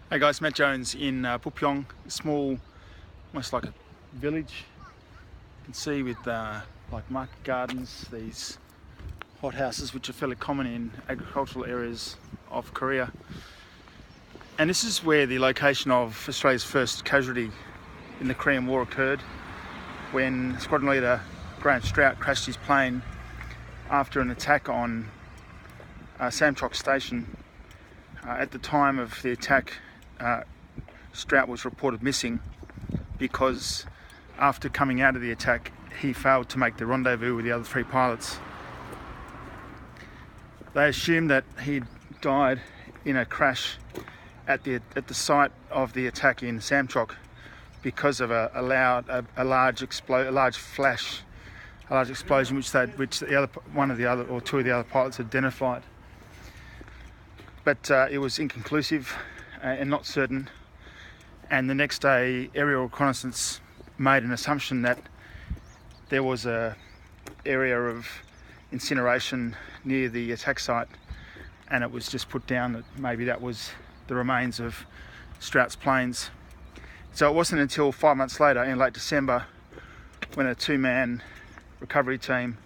Hey guys, Matt Jones in Pupyong, a small, almost like a village. You can see with like market gardens, these hothouses which are fairly common in agricultural areas of Korea. And this is where the location of Australia's first casualty in the Korean War occurred, when Squadron Leader Graham Strout crashed his plane after an attack on Samchok Station. At the time of the attack, Strout was reported missing because after coming out of the attack he failed to make the rendezvous with the other three pilots. They assumed that he died in a crash at the site of the attack in Samchok because of a large explosion which two of the other pilots identified. But it was inconclusive and not certain, and the next day aerial reconnaissance made an assumption that there was a area of incineration near the attack site, and it was just put down that maybe that was the remains of Strout's planes. So it wasn't until 5 months later, in late December, when a two-man recovery team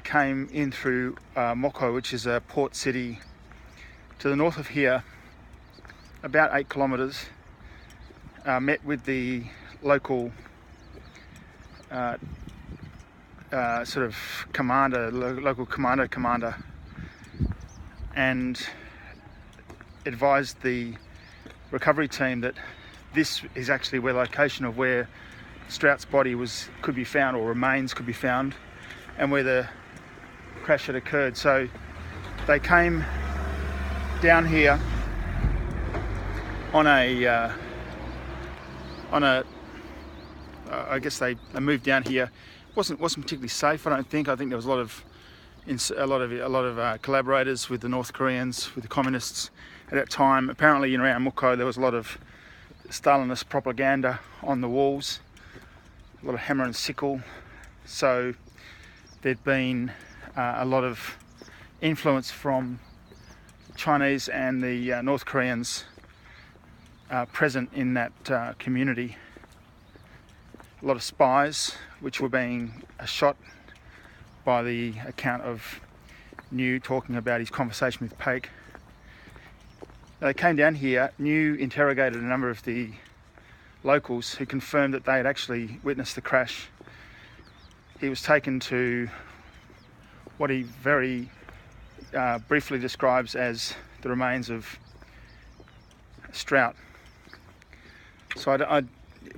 came in through Mokho, which is a port city to the north of here, about 8 kilometres, met with the local sort of local commander, and advised the recovery team that this is actually where location of where Strout's body could be found, or remains could be found, and where the crash had occurred. So they came down here I guess they moved down here. Wasn't particularly safe, I don't think. I think there was a lot of collaborators with the North Koreans, with the communists at that time. Apparently, in around Mukho, there was a lot of Stalinist propaganda on the walls, a lot of hammer and sickle. So there'd been a lot of influence from Chinese and the North Koreans present in that community. A lot of spies which were being shot, by the account of New talking about his conversation with Paik. They came down here. New interrogated a number of the locals who confirmed that they had actually witnessed the crash. He was taken to what he very briefly describes as the remains of Strout. So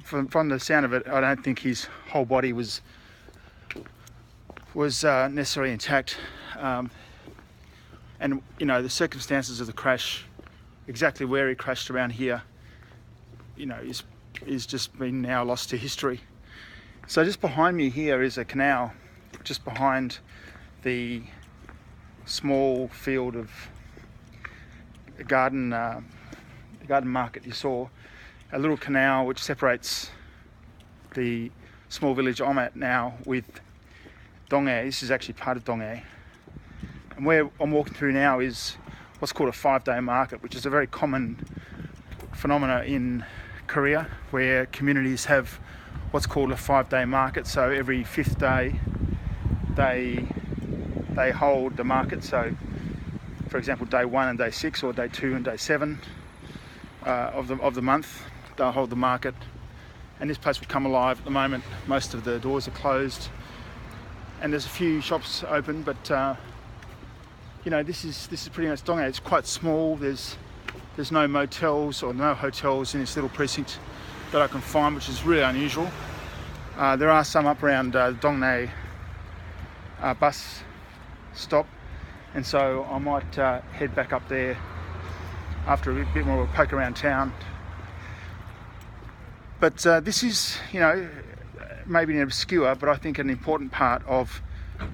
from the sound of it, I don't think his whole body was necessarily intact. And you know, the circumstances of the crash, exactly where he crashed around here, you know, is just been now lost to history. So just behind me here is a canal, just behind the small field of garden market you saw. A little canal which separates the small village I'm at now with Donghae. This is actually part of Donghae. And where I'm walking through now is what's called a 5-day market, which is a very common phenomena in Korea, where communities have what's called a 5-day market. So every 5th day they hold the market. So for example, day 1 and day 6, or day 2 and day 7 of the month, they'll hold the market, and this place will come alive. At the moment, most of the doors are closed, and there's a few shops open, but you know, this is pretty much Donghae. It's quite small. There's no motels or no hotels in this little precinct that I can find, which is really unusual. There are some up around Donghae bus stop, and so I might head back up there after a bit more of a poke around town. But this is, you know, maybe an obscure, but I think an important part of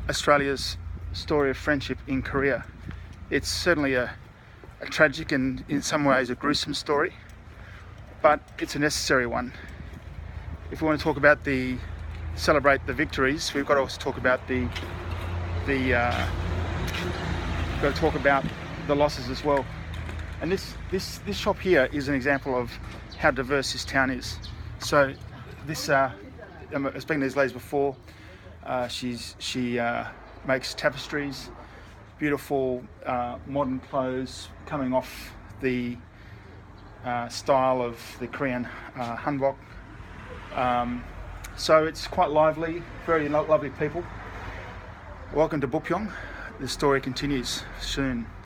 Australia's story of friendship in Korea. It's certainly a tragic and in some ways a gruesome story, but it's a necessary one. If we want to talk about celebrate the victories, we've got to also talk about we've got to talk about the losses as well. And this shop here is an example of how diverse this town is. So this, I've spoken to these ladies before. She makes tapestries, beautiful modern clothes coming off the style of the Korean hanbok. So it's quite lively, very lovely people. Welcome to Bupyeong. The story continues soon.